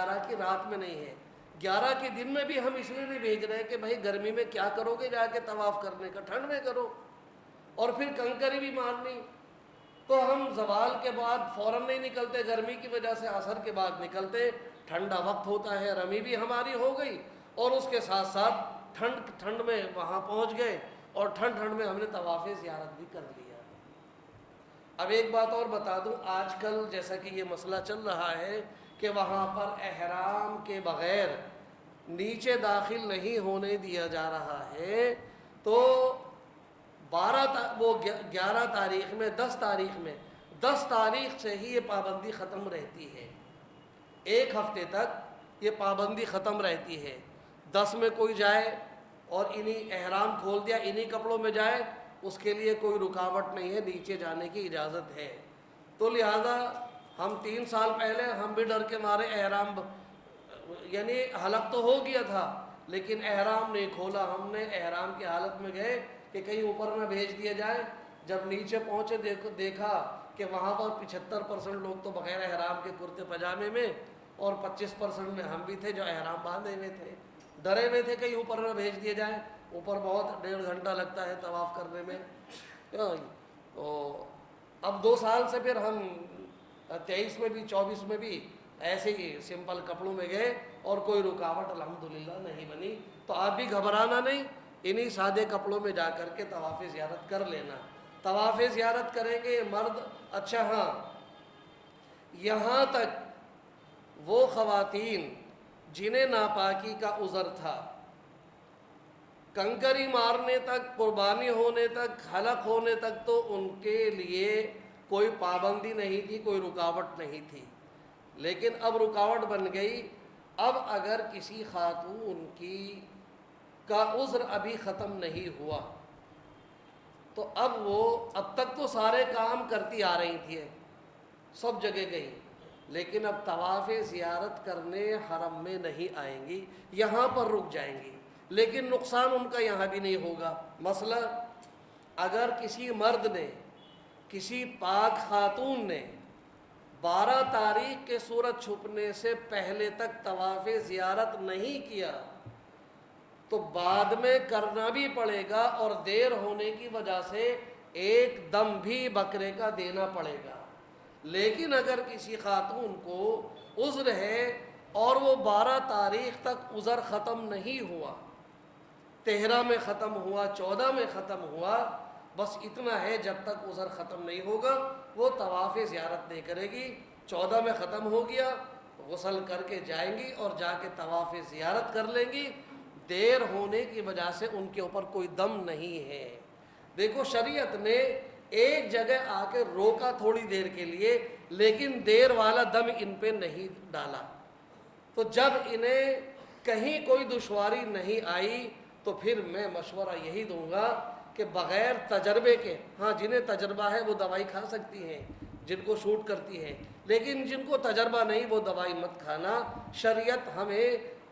11 کی رات میں نہیں ہے، 11 کے دن میں بھی ہم اس لیے نہیں بھیج رہے کہ بھائی گرمی میں کیا کرو گے جا کے طواف کرنے کا، ٹھنڈ میں کرو، اور پھر کنکری بھی مارنی۔ تو ہم زوال کے بعد فوراً نہیں نکلتے، گرمی کی وجہ سے عصر کے بعد نکلتے، ٹھنڈا وقت ہوتا ہے، رمی بھی ہماری ہو گئی، اور اس کے ساتھ ساتھ ٹھنڈ میں وہاں پہنچ گئے، اور ٹھنڈ میں ہم نے طواف زیارت بھی کر لیا۔ اب ایک بات اور بتا دوں، آج کل جیسا کہ یہ مسئلہ چل رہا ہے کہ وہاں پر احرام کے بغیر نیچے داخل نہیں ہونے دیا جا رہا ہے، تو 11 تاریخ میں 10 تاریخ سے ہی یہ پابندی ختم رہتی ہے، ایک ہفتے تک یہ پابندی ختم رہتی ہے۔ 10 میں کوئی جائے اور انہی احرام کھول دیا، انہی کپڑوں میں جائے، اس کے لیے کوئی رکاوٹ نہیں ہے، نیچے جانے کی اجازت ہے۔ تو لہذا ہم 3 سال پہلے ہم بھی ڈر کے مارے احرام، یعنی حلق تو ہو گیا تھا لیکن احرام نہیں کھولا، ہم نے احرام کی حالت میں گئے کہ کہیں اوپر نہ بھیج دیا جائے۔ جب نیچے پہنچے دیکھا کہ وہاں پر 75% لوگ تو بغیر احرام کے کرتے پجامے میں، اور 25% میں ہم بھی تھے جو احرام باندھے ہوئے تھے، ڈرے ہوئے تھے کہیں اوپر نہ بھیج دیا جائے، اوپر بہت 1.5 گھنٹہ لگتا ہے طواف کرنے میں۔ تو اب 2 سال سے پھر ہم 23 میں بھی 24 میں بھی ایسے ہی سمپل کپڑوں میں گئے، اور کوئی رکاوٹ الحمدللہ نہیں بنی۔ تو آپ بھی گھبرانا نہیں، انہی سادے کپڑوں میں جا کر کے طواف زیارت کر لینا۔ طواف زیارت کریں گے مرد، اچھا ہاں، یہاں تک وہ خواتین جنہیں ناپاکی کا عذر تھا، کنکری مارنے تک، قربانی ہونے تک، حلق ہونے تک تو ان کے لیے کوئی پابندی نہیں تھی، کوئی رکاوٹ نہیں تھی، لیکن اب رکاوٹ بن گئی۔ اب اگر کسی خاتون کا عذر ابھی ختم نہیں ہوا تو اب تک تو سارے کام کرتی آ رہی تھی، سب جگہ گئی، لیکن اب طواف زیارت کرنے حرم میں نہیں آئیں گی، یہاں پر رک جائیں گی، لیکن نقصان ان کا یہاں بھی نہیں ہوگا۔ مثلا اگر کسی مرد نے، کسی پاک خاتون نے 12 تاریخ کے سورج چھپنے سے پہلے تک طواف زیارت نہیں کیا تو بعد میں کرنا بھی پڑے گا، اور دیر ہونے کی وجہ سے ایک دم بھی بکرے کا دینا پڑے گا۔ لیکن اگر کسی خاتون کو عذر ہے اور وہ 12 تاریخ تک عذر ختم نہیں ہوا، 13 میں ختم ہوا، 14 میں ختم ہوا، بس اتنا ہے، جب تک عذر ختم نہیں ہوگا وہ طواف زیارت نہیں کرے گی۔ 14 میں ختم ہو گیا، غسل کر کے جائیں گی اور جا کے طواف زیارت کر لیں گی۔ دیر ہونے کی وجہ سے ان کے اوپر کوئی دم نہیں ہے۔ دیکھو شریعت نے ایک جگہ آ کے روکا تھوڑی دیر کے لیے، لیکن دیر والا دم ان پہ نہیں ڈالا۔ تو جب انہیں کہیں کوئی دشواری نہیں آئی تو پھر میں مشورہ یہی دوں گا کہ بغیر تجربے کے، ہاں جنہیں تجربہ ہے وہ دوائی کھا سکتی ہیں، جن کو شوٹ کرتی ہے، لیکن جن کو تجربہ نہیں وہ دوائی مت کھانا۔ شریعت ہمیں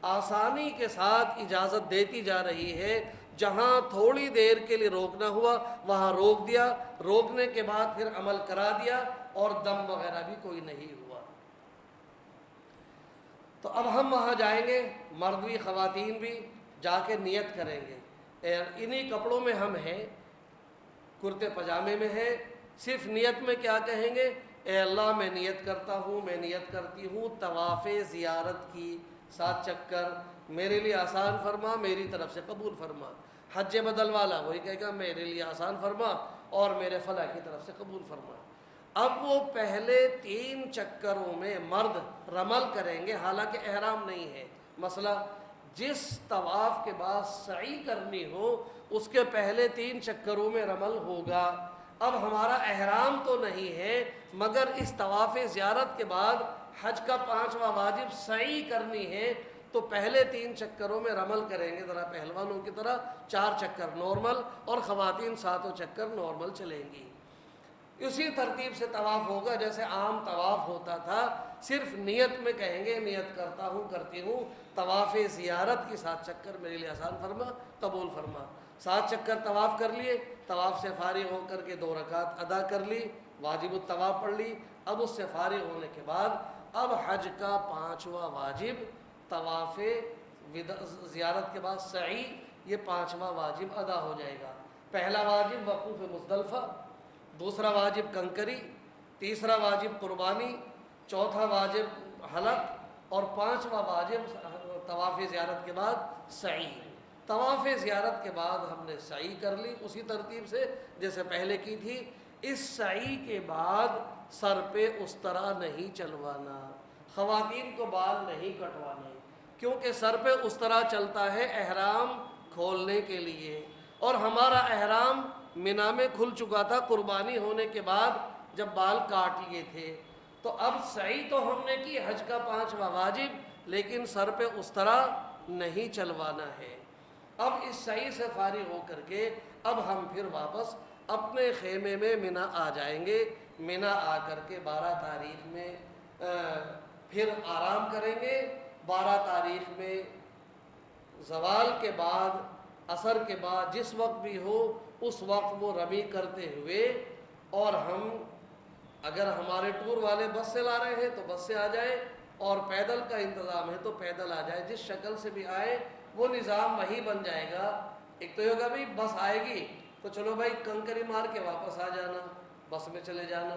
آسانی کے ساتھ اجازت دیتی جا رہی ہے، جہاں تھوڑی دیر کے لیے روکنا ہوا وہاں روک دیا، روکنے کے بعد پھر عمل کرا دیا، اور دم وغیرہ بھی کوئی نہیں ہوا۔ تو اب ہم وہاں جائیں گے، مرد بھی خواتین بھی جا کے نیت کریں گے، انہی کپڑوں میں ہم ہیں، کرتے پجامے میں ہیں، صرف نیت میں کیا کہیں گے؟ اے اللہ میں نیت کرتا ہوں، میں نیت کرتی ہوں طواف زیارت کی 7 چکر میرے لیے آسان فرما، میری طرف سے قبول فرما۔ حج بدل والا وہی کہے گا میرے لیے آسان فرما اور میرے فلاح کی طرف سے قبول فرما۔ اب وہ پہلے 3 چکروں میں مرد رمل کریں گے، حالانکہ احرام نہیں ہے۔ مثلا جس طواف کے بعد سعی کرنی ہو اس کے پہلے 3 چکروں میں رمل ہوگا۔ اب ہمارا احرام تو نہیں ہے، مگر اس طواف زیارت کے بعد حج کا 5واں واجب سعی کرنی ہے، تو پہلے 3 چکروں میں رمل کریں گے، ذرا پہلوانوں کی طرح 4 چکر نارمل، اور خواتین 7 چکر نارمل چلیں گی۔ اسی ترتیب سے طواف ہوگا جیسے عام طواف ہوتا تھا، صرف نیت میں کہیں گے نیت کرتا ہوں، کرتی ہوں طواف زیارت کی 7 چکر میرے لیے آسان فرما، قبول فرما۔ 7 چکر طواف کر لیے، طواف سے فارغ ہو کر کے 2 رکعت ادا کر لی، واجب الطواف پڑھ لی۔ اب اس سے فارغ ہونے کے بعد اب حج کا 5واں واجب طواف زیارت کے بعد سعی، یہ 5واں واجب ادا ہو جائے گا۔ پہلا واجب وقوف مزدلفہ، دوسرا واجب کنکری، تیسرا واجب قربانی، چوتھا واجب حلق، اور 5واں واجب طواف زیارت کے بعد سعی۔ طواف زیارت کے بعد ہم نے سعی کر لی اسی ترتیب سے جیسے پہلے کی تھی۔ اس سعی کے بعد سر پہ استرا نہیں چلوانا، خواتین کو بال نہیں کٹوانے، کیونکہ سر پہ استرا چلتا ہے احرام کھولنے کے لیے، اور ہمارا احرام منا میں کھل چکا تھا قربانی ہونے کے بعد جب بال کاٹ لیے تھے۔ تو اب سعی تو ہم نے کی حج کا 5واں واجب، لیکن سر پہ استرا نہیں چلوانا ہے۔ اب اس سعی سے فارغ ہو کر کے اب ہم پھر واپس اپنے خیمے میں منا آ جائیں گے۔ منا آ کر کے 12 تاریخ میں پھر آرام کریں گے۔ 12 تاریخ میں زوال کے بعد، عصر کے بعد، جس وقت بھی ہو اس وقت وہ رمی کرتے ہوئے، اور ہم اگر ہمارے ٹور والے بس سے لا رہے ہیں تو بس سے آ جائیں، اور پیدل کا انتظام ہے تو پیدل آ جائے، جس شکل سے بھی آئے وہ نظام وہی بن جائے گا۔ ایک تو یہ ہوگا بھائی بس آئے گی تو چلو بھائی کنکری مار کے واپس آ جانا، بس میں چلے جانا۔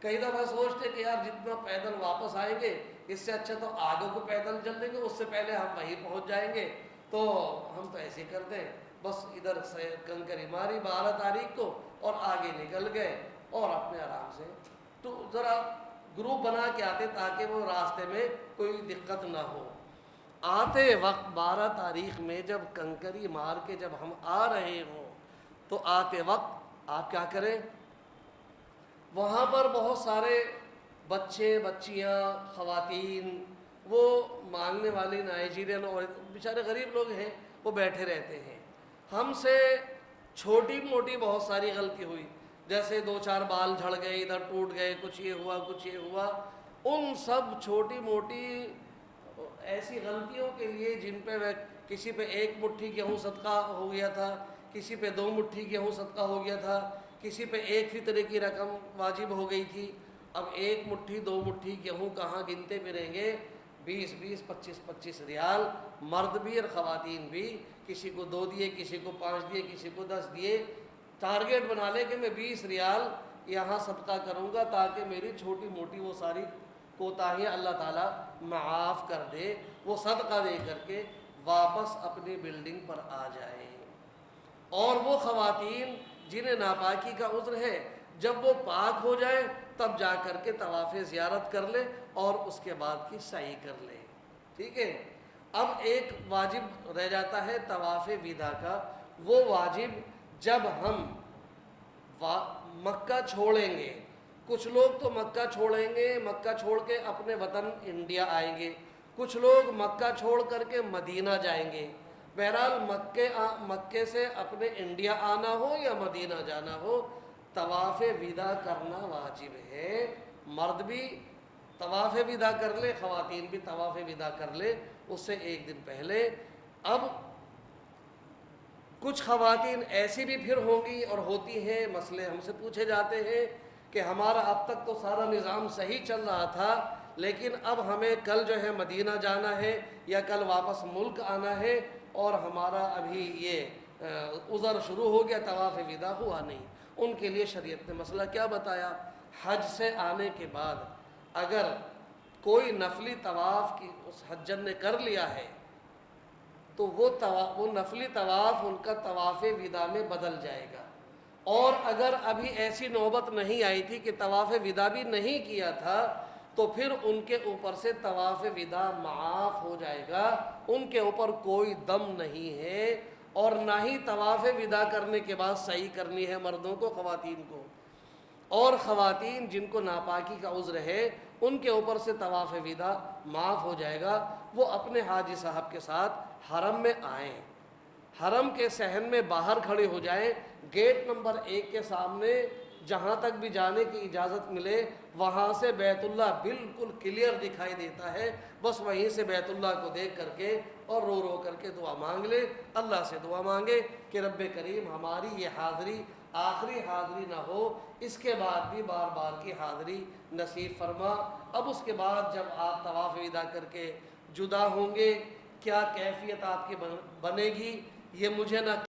کئی دفعہ سوچتے کہ یار جتنا پیدل واپس آئیں گے اس سے اچھا تو آگے کو پیدل چل دیں گے، اس سے پہلے ہم وہیں پہنچ جائیں گے۔ تو ہم تو ایسے ہی کرتے ہیں، بس ادھر سے کنکری ماری 12 تاریخ کو اور آگے نکل گئے، اور اپنے آرام سے تو ذرا گروپ بنا کے آتے تاکہ وہ راستے میں کوئی دقت نہ ہو۔ آتے وقت 12 تاریخ میں جب کنکری مار کے جب ہم آ رہے ہوں تو آتے وقت آپ کیا کریں، وہاں پر بہت سارے بچے بچیاں خواتین، وہ مانگنے والی نائجیرین اور بیچارے غریب لوگ ہیں، وہ بیٹھے رہتے ہیں۔ ہم سے چھوٹی موٹی بہت ساری غلطی ہوئی، جیسے 2-4 بال جھڑ گئے، ادھر ٹوٹ گئے، کچھ یہ ہوا کچھ یہ ہوا، ان سب چھوٹی موٹی ایسی غلطیوں کے لیے جن پہ کسی پہ 1 مٹھی گیہوں صدقہ ہو گیا تھا، کسی پہ 2 مٹھی گیہوں صدقہ ہو گیا تھا، کسی پہ 1 فطرے کی رقم واجب ہو گئی تھی۔ اب 1 مٹھی 2 مٹھی گیہوں کہاں گنتے پھریں گے، 20-20 25-25 ریال، مرد بھی اور خواتین بھی، کسی کو 2 دیے، کسی کو 5 دیے، کسی کو 10 دیے۔ ٹارگیٹ بنا لے کہ میں 20 ریال یہاں صدقہ کروں گا تاکہ میری چھوٹی موٹی وہ ساری کوتاہیاں اللہ تعالیٰ معاف کر دے، وہ صدقہ دے کر کے واپس اپنی بلڈنگ پر آ جائیں۔ اور وہ خواتین جنہیں ناپاکی کا عذر ہے، جب وہ پاک ہو جائے تب جا کر کے طواف زیارت کر لے اور اس کے بعد کی سعی کر لے، ٹھیک ہے۔ اب ایک واجب رہ جاتا ہے طواف وداع کا، وہ واجب جب ہم مکہ چھوڑیں گے، کچھ لوگ تو مکہ چھوڑیں گے، مکہ چھوڑ کے اپنے وطن انڈیا آئیں گے، کچھ لوگ مکہ چھوڑ کر کے مدینہ جائیں گے۔ بہرحال مکے سے اپنے انڈیا آنا ہو یا مدینہ جانا ہو، طواف وداع کرنا واجب ہے۔ مرد بھی طواف وداع کر لے، خواتین بھی طواف وداع کر لے اس سے 1 دن پہلے۔ اب کچھ خواتین ایسی بھی پھر ہوں گی اور ہوتی ہیں، مسئلے ہم سے پوچھے جاتے ہیں کہ ہمارا اب تک تو سارا نظام صحیح چل رہا تھا، لیکن اب ہمیں کل جو ہے مدینہ جانا ہے یا کل واپس ملک آنا ہے، اور ہمارا ابھی یہ عذر شروع ہو گیا، طواف وداع ہوا نہیں۔ ان کے لیے شریعت نے مسئلہ کیا بتایا، حج سے آنے کے بعد اگر کوئی نفلی طواف کی اس حجن نے کر لیا ہے تو وہ نفلی طواف ان کا طواف وداع میں بدل جائے گا، اور اگر ابھی ایسی نوبت نہیں آئی تھی کہ طواف وداع بھی نہیں کیا تھا تو پھر ان کے اوپر سے طواف وداع معاف ہو جائے گا، ان کے اوپر کوئی دم نہیں ہے، اور نہ ہی طواف وداع کرنے کے بعد سعی کرنی ہے مردوں کو خواتین کو۔ اور خواتین جن کو ناپاکی کا عذر ہے ان کے اوپر سے طواف وداع معاف ہو جائے گا، وہ اپنے حاجی صاحب کے ساتھ حرم میں آئیں، حرم کے صحن میں باہر کھڑے ہو جائیں، گیٹ نمبر 1 کے سامنے جہاں تک بھی جانے کی اجازت ملے وہاں سے بیت اللہ بالکل کلیئر دکھائی دیتا ہے، بس وہیں سے بیت اللہ کو دیکھ کر کے اور رو رو کر کے دعا مانگ لے، اللہ سے دعا مانگے کہ رب کریم ہماری یہ حاضری آخری حاضری نہ ہو، اس کے بعد بھی بار بار کی حاضری نصیب فرما۔ اب اس کے بعد جب آپ طواف وداع کر کے جدا ہوں گے، کیا کیفیت آپ کی بنے گی یہ مجھے نہ